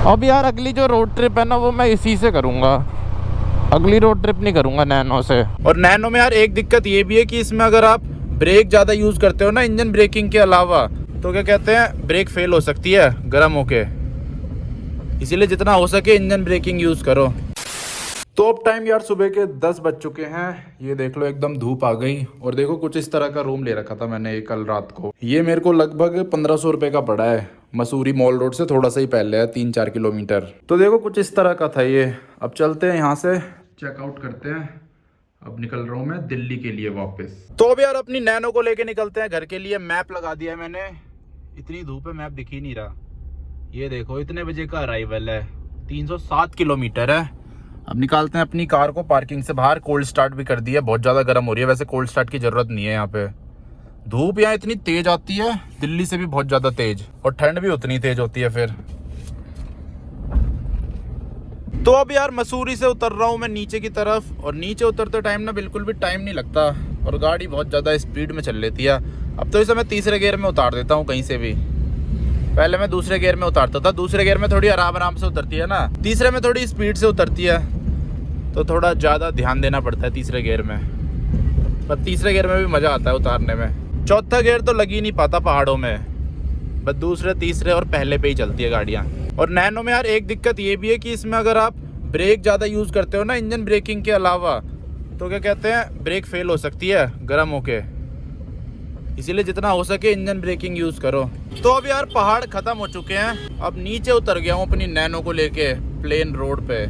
अब यार अगली जो रोड ट्रिप है ना वो मैं इसी से करूँगा, अगली रोड ट्रिप नहीं करूँगा नैनो से। और नैनो में यार एक दिक्कत ये भी है कि इसमें अगर आप ब्रेक ज़्यादा यूज़ करते हो ना इंजन ब्रेकिंग के अलावा, तो क्या कहते हैं ब्रेक फेल हो सकती है गर्म होके, इसीलिए जितना हो सके इंजन ब्रेकिंग यूज़ करो। तो अब टाइम यार सुबह के 10 बज चुके हैं। ये देख लो एकदम धूप आ गई। और देखो कुछ इस तरह का रूम ले रखा था मैंने कल रात को। ये मेरे को लगभग 1500 रुपये का पड़ा है। मसूरी मॉल रोड से थोड़ा सा ही पहले है, 3-4 किलोमीटर। तो देखो कुछ इस तरह का था ये। अब चलते हैं यहाँ से, चेकआउट करते हैं। अब निकल रहा हूँ मैं दिल्ली के लिए वापस। तो अब यार अपनी नैनो को लेके निकलते हैं घर के लिए। मैप लगा दिया है मैंने, इतनी धूप है मैप दिख ही नहीं रहा। ये देखो इतने बजे का अराइवल है, 307 किलोमीटर है। अब निकालते हैं अपनी कार को पार्किंग से बाहर। कोल्ड स्टार्ट भी कर दिया, बहुत ज़्यादा गर्म हो रही है। वैसे कोल्ड स्टार्ट की ज़रूरत नहीं है यहाँ पे, धूप यहाँ इतनी तेज़ आती है, दिल्ली से भी बहुत ज़्यादा तेज़, और ठंड भी उतनी तेज़ होती है फिर। तो अब यार मसूरी से उतर रहा हूँ मैं नीचे की तरफ, और नीचे उतरते टाइम ना बिल्कुल भी टाइम नहीं लगता, और गाड़ी बहुत ज़्यादा स्पीड में चल लेती है। अब तो इसे मैं तीसरे गियर में उतार देता हूँ कहीं से भी। पहले मैं दूसरे गियर में उतारता था, दूसरे गियर में थोड़ी आराम आराम से उतरती है ना, तीसरे में थोड़ी स्पीड से उतरती है, तो थोड़ा ज़्यादा ध्यान देना पड़ता है तीसरे गियर में। पर तीसरे गियर में भी मज़ा आता है उतारने में। चौथा गियर तो लग ही नहीं पाता पहाड़ों में, बस दूसरे तीसरे और पहले पे ही चलती है गाड़ियाँ। और नैनो में यार एक दिक्कत ये भी है कि इसमें अगर आप ब्रेक ज़्यादा यूज़ करते हो ना इंजन ब्रेकिंग के अलावा, तो क्या कहते हैं ब्रेक फेल हो सकती है गर्म होके, इसीलिए जितना हो सके इंजन ब्रेकिंग यूज़ करो। तो अब यार पहाड़ ख़त्म हो चुके हैं, अब नीचे उतर गया हूँ अपनी नैनो को लेके प्लेन रोड पे।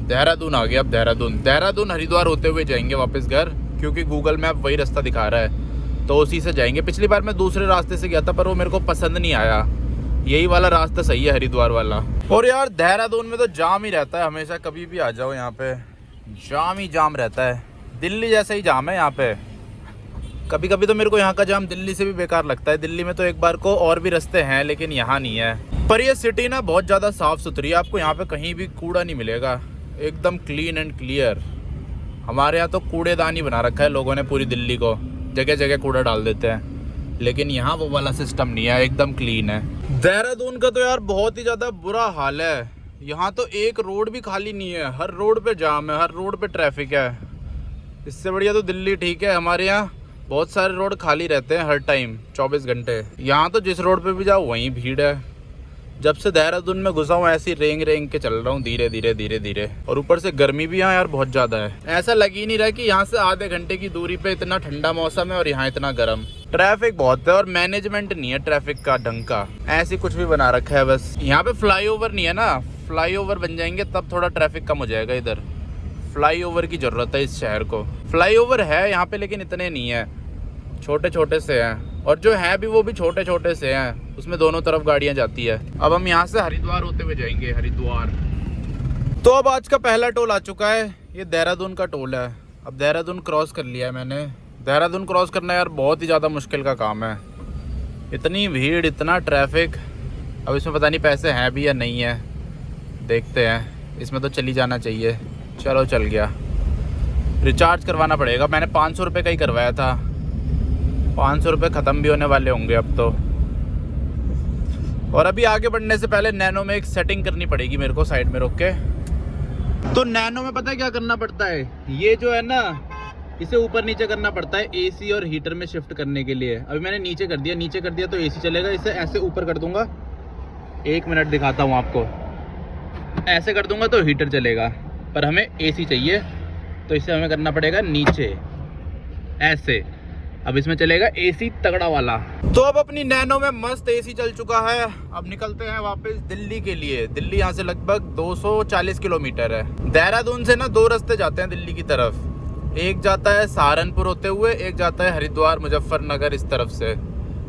देहरादून आ गया। अब देहरादून हरिद्वार होते हुए जाएंगे वापस घर, क्योंकि गूगल मैप वही रास्ता दिखा रहा है, तो उसी से जाएंगे। पिछली बार मैं दूसरे रास्ते से गया था पर वो मेरे को पसंद नहीं आया, यही वाला रास्ता सही है हरिद्वार वाला। और यार देहरादून में तो जाम ही रहता है हमेशा, कभी भी आ जाओ यहाँ पे जाम ही जाम रहता है। दिल्ली जैसा ही जाम है यहाँ पे। कभी कभी तो मेरे को यहाँ का जाम दिल्ली से भी बेकार लगता है। दिल्ली में तो एक बार को और भी रास्ते हैं, लेकिन यहाँ नहीं है। पर ये सिटी ना बहुत ज़्यादा साफ़ सुथरी है, आपको यहाँ पे कहीं भी कूड़ा नहीं मिलेगा, एकदम क्लीन एंड क्लियर। हमारे यहाँ तो कूड़ेदान ही बना रखा है लोगों ने, पूरी दिल्ली को जगह जगह कूड़ा डाल देते हैं, लेकिन यहाँ वो वाला सिस्टम नहीं है, एकदम क्लीन है। देहरादून का तो यार बहुत ही ज़्यादा बुरा हाल है। यहाँ तो एक रोड भी खाली नहीं है, हर रोड पे जाम है, हर रोड पे ट्रैफिक है। इससे बढ़िया तो दिल्ली ठीक है, हमारे यहाँ बहुत सारे रोड खाली रहते हैं हर टाइम 24 घंटे। यहाँ तो जिस रोड पे भी जाओ वहीं भीड़ है। जब से देहरादून में घुसा हूँ ऐसी रेंग रेंग के चल रहा हूँ, धीरे धीरे धीरे धीरे। और ऊपर से गर्मी भी यहाँ यार बहुत ज़्यादा है। ऐसा लग ही नहीं रहा कि यहाँ से आधे घंटे की दूरी पे इतना ठंडा मौसम है और यहाँ इतना गर्म। ट्रैफिक बहुत है और मैनेजमेंट नहीं है ट्रैफिक का ढंग का, ऐसे कुछ भी बना रखा है बस। यहाँ पे फ्लाईओवर नहीं है ना, फ्लाईओवर बन जाएंगे तब थोड़ा ट्रैफिक कम हो जाएगा। इधर फ्लाईओवर की ज़रूरत है इस शहर को। फ्लाईओवर है यहाँ पे लेकिन इतने नहीं है, छोटे छोटे से हैं, और जो है भी वो भी छोटे छोटे से हैं, उसमें दोनों तरफ गाड़ियां जाती है। अब हम यहाँ से हरिद्वार होते हुए जाएंगे, हरिद्वार। तो अब आज का पहला टोल आ चुका है, ये देहरादून का टोल है। अब देहरादून क्रॉस कर लिया है मैंने। देहरादून क्रॉस करना यार बहुत ही ज़्यादा मुश्किल का काम है, इतनी भीड़, इतना ट्रैफिक। अब इसमें पता नहीं पैसे हैं भी या नहीं है, देखते हैं। इसमें तो चली जाना चाहिए। चलो चल गया। रिचार्ज करवाना पड़ेगा, मैंने 500 रुपये का ही करवाया था। 500 रुपये ख़त्म भी होने वाले होंगे अब तो। और अभी आगे बढ़ने से पहले नैनो में एक सेटिंग करनी पड़ेगी मेरे को, साइड में रोक के। तो नैनो में पता है क्या करना पड़ता है, ये जो है ना इसे ऊपर नीचे करना पड़ता है एसी और हीटर में शिफ्ट करने के लिए। अभी मैंने नीचे कर दिया, नीचे कर दिया तो एसी चलेगा। इसे ऐसे ऊपर कर दूंगा, 1 मिनट दिखाता हूँ आपको। ऐसे कर दूंगा तो हीटर चलेगा, पर हमें एसी चाहिए तो इसे हमें करना पड़ेगा नीचे ऐसे। अब इसमें चलेगा एसी तगड़ा वाला। तो अब अपनी नैनो में मस्त एसी चल चुका है। अब निकलते हैं वापस दिल्ली के लिए। दिल्ली यहाँ से लगभग 240 किलोमीटर है। देहरादून से ना 2 रास्ते जाते हैं दिल्ली की तरफ, एक जाता है सहारनपुर होते हुए, एक जाता है हरिद्वार मुजफ्फरनगर इस तरफ से।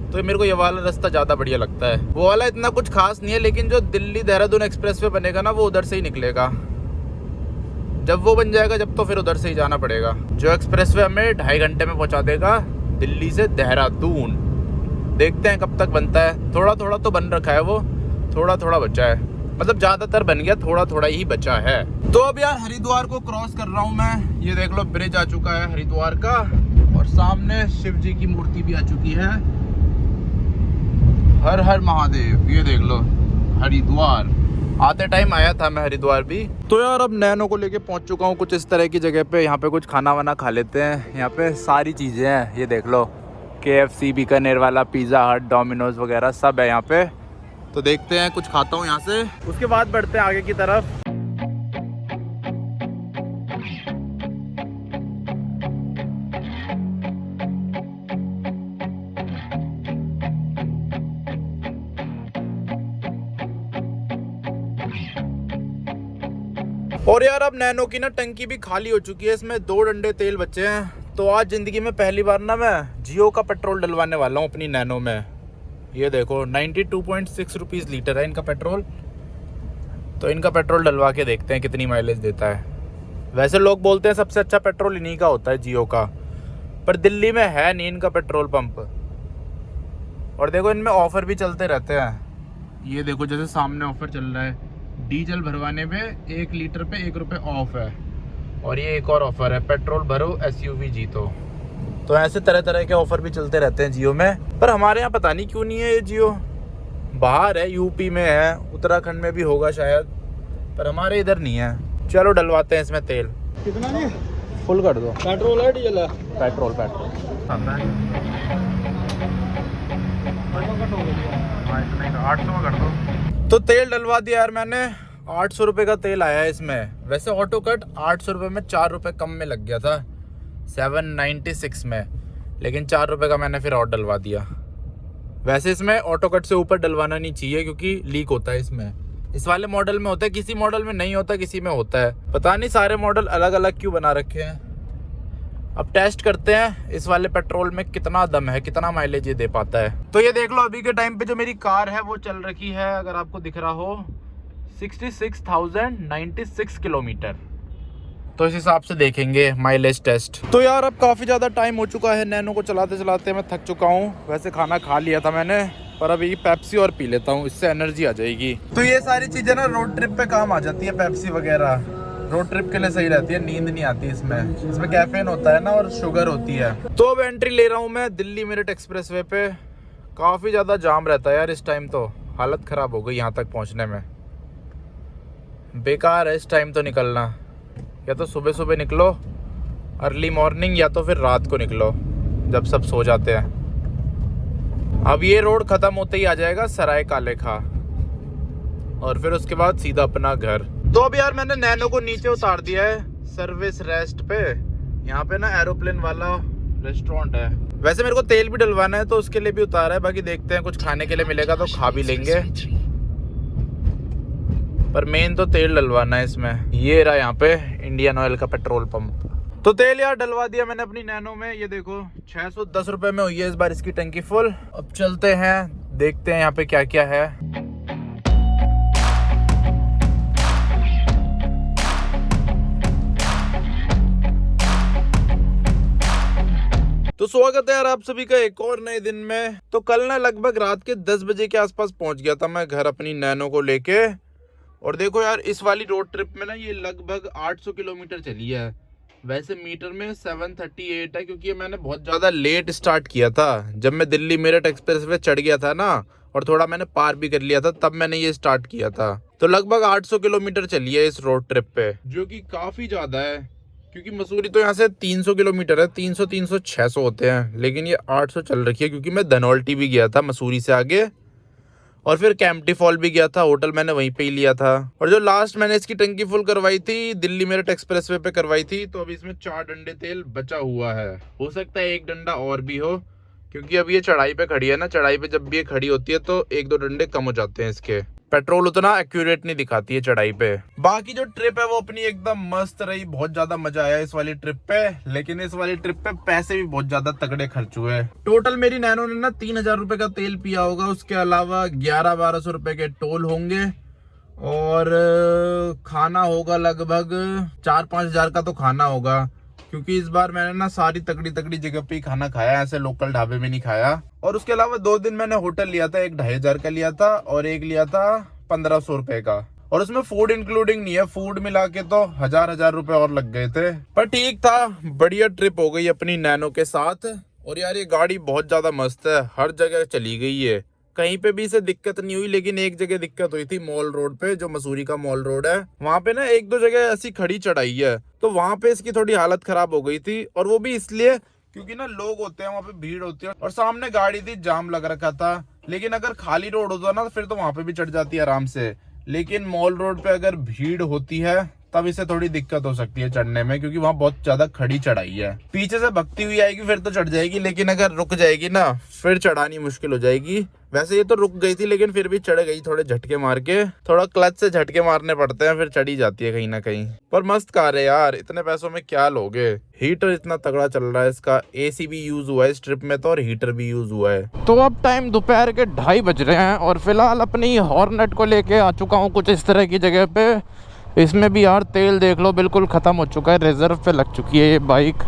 तो मेरे को ये वाला रास्ता ज़्यादा बढ़िया लगता है। वो वाला इतना कुछ खास नहीं है, लेकिन जो दिल्ली देहरादून एक्सप्रेस वे बनेगा ना वो उधर से ही निकलेगा। जब वो बन जाएगा जब तो फिर उधर से ही जाना पड़ेगा। जो एक्सप्रेस वे हमें 2.5 घंटे में पहुँचा देगा दिल्ली से देहरादून। देखते हैं कब तक बनता है। थोड़ा थोड़ा तो बन रखा है, वो थोड़ा थोड़ा बचा है, मतलब ज़्यादातर बन गया, थोड़ा थोड़ा ही बचा है। तो अब यार हरिद्वार को क्रॉस कर रहा हूँ मैं। ये देख लो ब्रिज आ चुका है हरिद्वार का, और सामने शिव जी की मूर्ति भी आ चुकी है। हर हर महादेव। ये देख लो हरिद्वार। आते टाइम आया था मैं हरिद्वार भी। तो यार अब नैनो को लेके पहुंच चुका हूँ कुछ इस तरह की जगह पे। यहाँ पे कुछ खाना वाना खा लेते हैं। यहाँ पे सारी चीज़ें हैं, ये देख लो, KFC, बीकानेर वाला, पिज़्ज़ा हट, डोमिनोज वगैरह सब है यहाँ पे। तो देखते हैं, कुछ खाता हूँ यहाँ से, उसके बाद बढ़ते हैं आगे की तरफ। और यार अब नैनो की ना टंकी भी खाली हो चुकी है, इसमें 2 डंडे तेल बचे हैं। तो आज ज़िंदगी में पहली बार ना मैं जियो का पेट्रोल डलवाने वाला हूँ अपनी नैनो में। ये देखो 92.6 रुपीज़ लीटर है इनका पेट्रोल। तो इनका पेट्रोल डलवा के देखते हैं कितनी माइलेज देता है। वैसे लोग बोलते हैं सबसे अच्छा पेट्रोल इन्हीं का होता है, जियो का, पर दिल्ली में है नहीं इनका पेट्रोल पंप। और देखो इनमें ऑफ़र भी चलते रहते हैं। ये देखो जैसे सामने ऑफ़र चल रहा है, डीजल भरवाने पे 1 लीटर पे 1 रुपये ऑफ है। और ये एक और ऑफ़र है, पेट्रोल भरो SUV जीतो। तो ऐसे तरह तरह के ऑफ़र भी चलते रहते हैं जियो में। पर हमारे यहाँ पता नहीं क्यों नहीं है ये जियो। बाहर है, यूपी में है, उत्तराखंड में भी होगा शायद, पर हमारे इधर नहीं है। चलो डलवाते हैं इसमें तेल। कितना जी? फुल कर दो। पेट्रोल है डीजल है? पेट्रोल 800 में कर दो। तो तेल डलवा दिया यार मैंने, 800 रुपये का तेल आया है इसमें। वैसे ऑटो कट 800 रुपये में 4 रुपये कम में लग गया था, 796 में, लेकिन 4 रुपये का मैंने फिर और डलवा दिया। वैसे इसमें ऑटो कट से ऊपर डलवाना नहीं चाहिए क्योंकि लीक होता है इसमें। इस वाले मॉडल में होता है, किसी मॉडल में नहीं होता, किसी में होता है। पता नहीं सारे मॉडल अलग अलग क्यों बना रखे हैं। अब टेस्ट करते हैं इस वाले पेट्रोल में कितना दम है, कितना माइलेज ये दे पाता है। तो ये देख लो अभी के टाइम पे जो मेरी कार है वो चल रखी है, अगर आपको दिख रहा हो, 66,096 किलोमीटर। तो इस हिसाब से देखेंगे माइलेज टेस्ट। तो यार अब काफ़ी ज़्यादा टाइम हो चुका है, नैनो को चलाते चलाते मैं थक चुका हूँ। वैसे खाना खा लिया था मैंने, पर अभी पेप्सी और पी लेता हूँ, इससे एनर्जी आ जाएगी। तो ये सारी चीज़ें ना रोड ट्रिप पे काम आ जाती है, पेप्सी वगैरह रोड ट्रिप के लिए सही रहती है, नींद नहीं आती इसमें कैफीन होता है ना और शुगर होती है। तो अब एंट्री ले रहा हूँ मैं दिल्ली मेरठ एक्सप्रेसवे पे। काफ़ी ज़्यादा जाम रहता है यार इस टाइम, तो हालत ख़राब हो गई यहाँ तक पहुँचने में। बेकार है इस टाइम तो निकलना, या तो सुबह सुबह निकलो अर्ली मॉर्निंग, या तो फिर रात को निकलो जब सब सो जाते हैं। अब ये रोड ख़त्म होते ही आ जाएगा सराय काले खा, और फिर उसके बाद सीधा अपना घर। तो अब यार मैंने नैनो को नीचे उतार दिया है सर्विस रेस्ट पे। यहाँ पे ना एरोप्लेन वाला रेस्टोरेंट है। वैसे मेरे को तेल भी डलवाना है तो उसके लिए भी उतारा है, बाकी देखते हैं कुछ खाने के लिए मिलेगा तो खा भी लेंगे, पर मेन तो तेल डलवाना है इसमें। ये रहा यहाँ पे इंडियन ऑयल का पेट्रोल पंप। तो तेल यार डलवा दिया मैंने अपनी नैनो में। ये देखो 610 रुपये में हुई है इस बार इसकी टंकी फुल। अब चलते हैं देखते हैं यहाँ पे क्या क्या है। तो स्वागत है यार आप सभी का एक और नए दिन में। तो कल ना लगभग रात के 10 बजे के आसपास पहुंच गया था मैं घर अपनी नैनो को लेके। और देखो यार इस वाली रोड ट्रिप में ना ये लगभग 800 किलोमीटर चली है। वैसे मीटर में 738 है, क्योंकि ये मैंने बहुत ज़्यादा लेट स्टार्ट किया था। जब मैं दिल्ली मेरठ एक्सप्रेसवे चढ़ गया था ना, और थोड़ा मैंने पार भी कर लिया था, तब मैंने ये स्टार्ट किया था। तो लगभग 800 किलोमीटर चली है इस रोड ट्रिप पे, जो कि काफ़ी ज़्यादा है, क्योंकि मसूरी तो यहाँ से 300 किलोमीटर है, 300 600 होते हैं, लेकिन ये 800 चल रखी है। क्योंकि मैं धनौल्टी भी गया था मसूरी से आगे, और फिर कैंपटी फॉल भी गया था, होटल मैंने वहीं पे ही लिया था। और जो लास्ट मैंने इसकी टंकी फुल करवाई थी दिल्ली मेरठ एक्सप्रेसवे पे करवाई थी, तो अभी इसमें 4 डंडे तेल बचा हुआ है। हो सकता है 1 डंडा और भी हो, क्योंकि अभी ये चढ़ाई पे खड़ी है ना, चढ़ाई पे जब भी ये खड़ी होती है तो 1-2 डंडे कम हो जाते हैं इसके। पेट्रोल उतना एक्यूरेट नहीं दिखाती है चढ़ाई पे। बाकी जो ट्रिप है वो अपनी एकदम मस्त रही, बहुत ज्यादा मजा आया इस वाली ट्रिप पे। लेकिन इस वाली ट्रिप पे पैसे भी बहुत ज्यादा तगड़े खर्च हुए। टोटल मेरी नैनो ने ना 3000 रुपए का तेल पिया होगा, उसके अलावा 1100-1200 रुपए के टोल होंगे, और खाना होगा लगभग 4-5 हजार का तो खाना होगा। क्योंकि इस बार मैंने ना सारी तगड़ी जगह पे ही खाना खाया, ऐसे लोकल ढाबे में नहीं खाया। और उसके अलावा 2 दिन मैंने होटल लिया था, एक 2500 का लिया था और एक लिया था 1500 रुपए का, और उसमें फूड इंक्लूडिंग नहीं है। फूड मिला के तो 1000 रुपए और लग गए थे, पर ठीक था, बढ़िया ट्रिप हो गई अपनी नैनो के साथ। और यार ये गाड़ी बहुत ज्यादा मस्त है, हर जगह चली गई है, कहीं पे भी इसे दिक्कत नहीं हुई, लेकिन एक जगह दिक्कत हुई थी मॉल रोड पे, जो मसूरी का मॉल रोड है वहाँ पे ना एक दो जगह ऐसी खड़ी चढ़ाई है, तो वहाँ पे इसकी थोड़ी हालत खराब हो गई थी। और वो भी इसलिए क्योंकि ना लोग होते हैं वहाँ पे, भीड़ होती है और सामने गाड़ी थी, जाम लग रखा था। लेकिन अगर खाली रोड होता ना तो फिर तो वहाँ पे भी चढ़ जाती है आराम से, लेकिन मॉल रोड पे अगर भीड़ होती है तब इसे थोड़ी दिक्कत हो सकती है चढ़ने में, क्योंकि वहाँ बहुत ज्यादा खड़ी चढ़ाई है। पीछे से भगती हुई आएगी फिर तो चढ़ जाएगी, लेकिन अगर रुक जाएगी ना फिर चढ़ानी मुश्किल हो जाएगी। वैसे ये तो रुक गई थी लेकिन फिर भी चढ़ गई, थोड़े झटके मार के, थोड़ा क्लच से झटके मारने पड़ते हैं फिर चढ़ी जाती है कहीं ना कहीं। पर मस्त कार है यार, इतने पैसों में क्या लोगे। हीटर इतना तगड़ा चल रहा है इसका, एसी भी यूज हुआ है इस ट्रिप में तो और हीटर भी यूज हुआ है। तो अब टाइम दोपहर के 2:30 बज रहे हैं और फिलहाल अपनी हॉर्नेट को लेके आ चुका हूँ कुछ इस तरह की जगह पे। इसमें भी यार तेल देख लो बिल्कुल ख़त्म हो चुका है, रिजर्व पे लग चुकी है ये बाइक।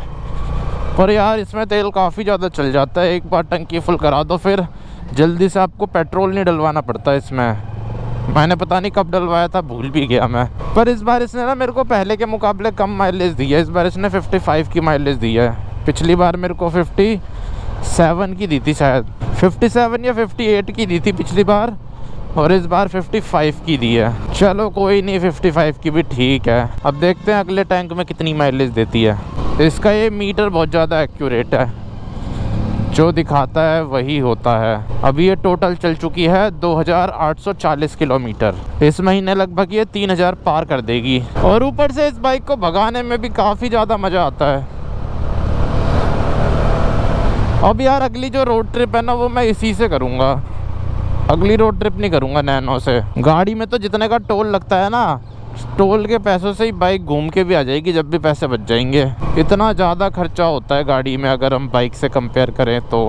पर यार इसमें तेल काफ़ी ज़्यादा चल जाता है, एक बार टंकी फुल करा दो फिर जल्दी से आपको पेट्रोल नहीं डलवाना पड़ता इसमें। मैंने पता नहीं कब डलवाया था, भूल भी गया मैं। पर इस बार इसने ना मेरे को पहले के मुकाबले कम माइलेज दी है। इस बार इसने 55 की माइलेज दी है, पिछली बार मेरे को 57 की दी थी शायद, 57 या 58 की दी थी पिछली बार, और इस बार 55 की दी है। चलो कोई नहीं, 55 की भी ठीक है। अब देखते हैं अगले टैंक में कितनी माइलेज देती है। इसका ये मीटर बहुत ज़्यादा एक्यूरेट है, जो दिखाता है वही होता है। अभी ये टोटल चल चुकी है 2840 किलोमीटर। इस महीने लगभग ये 3000 पार कर देगी। और ऊपर से इस बाइक को भगाने में भी काफ़ी ज़्यादा मज़ा आता है। अब यार अगली जो रोड ट्रिप है ना वो मैं इसी से करूँगा, अगली रोड ट्रिप नहीं करूँगा नैनो से। गाड़ी में तो जितने का टोल लगता है ना, टोल के पैसों से ही बाइक घूम के भी आ जाएगी जब भी पैसे बच जाएंगे। इतना ज़्यादा खर्चा होता है गाड़ी में अगर हम बाइक से कंपेयर करें तो।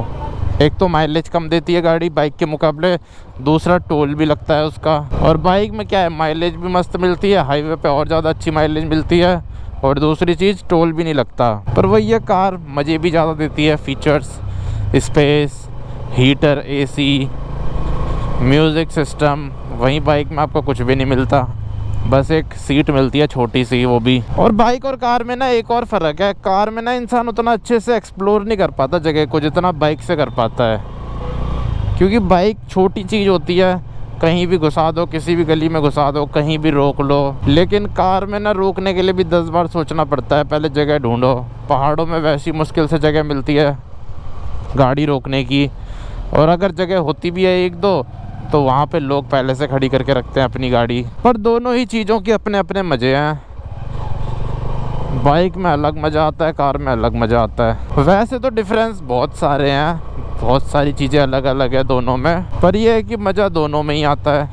एक तो माइलेज कम देती है गाड़ी बाइक के मुकाबले, दूसरा टोल भी लगता है उसका। और बाइक में क्या है, माइलेज भी मस्त मिलती है, हाईवे पे और ज़्यादा अच्छी माइलेज मिलती है, और दूसरी चीज़ टोल भी नहीं लगता। पर वही ये कार मज़े भी ज़्यादा देती है, features, space, heater, AC, music system. वहीं बाइक में आपको कुछ भी नहीं मिलता, बस एक सीट मिलती है छोटी सी, वो भी। और बाइक और कार में ना एक और फ़र्क है, कार में ना इंसान उतना अच्छे से एक्सप्लोर नहीं कर पाता जगह को जितना बाइक से कर पाता है, क्योंकि बाइक छोटी चीज़ होती है, कहीं भी घुसा दो, किसी भी गली में घुसा दो, कहीं भी रोक लो। लेकिन कार में ना रोकने के लिए भी 10 बार सोचना पड़ता है, पहले जगह ढूंढो। पहाड़ों में वैसी मुश्किल से जगह मिलती है गाड़ी रोकने की, और अगर जगह होती भी है एक दो तो वहाँ पे लोग पहले से खड़ी करके रखते हैं अपनी गाड़ी। पर दोनों ही चीज़ों के अपने अपने मज़े हैं। बाइक में अलग मज़ा आता है, कार में अलग मज़ा आता है। वैसे तो डिफरेंस बहुत सारे हैं, बहुत सारी चीज़ें अलग अलग है दोनों में, पर यह है कि मज़ा दोनों में ही आता है।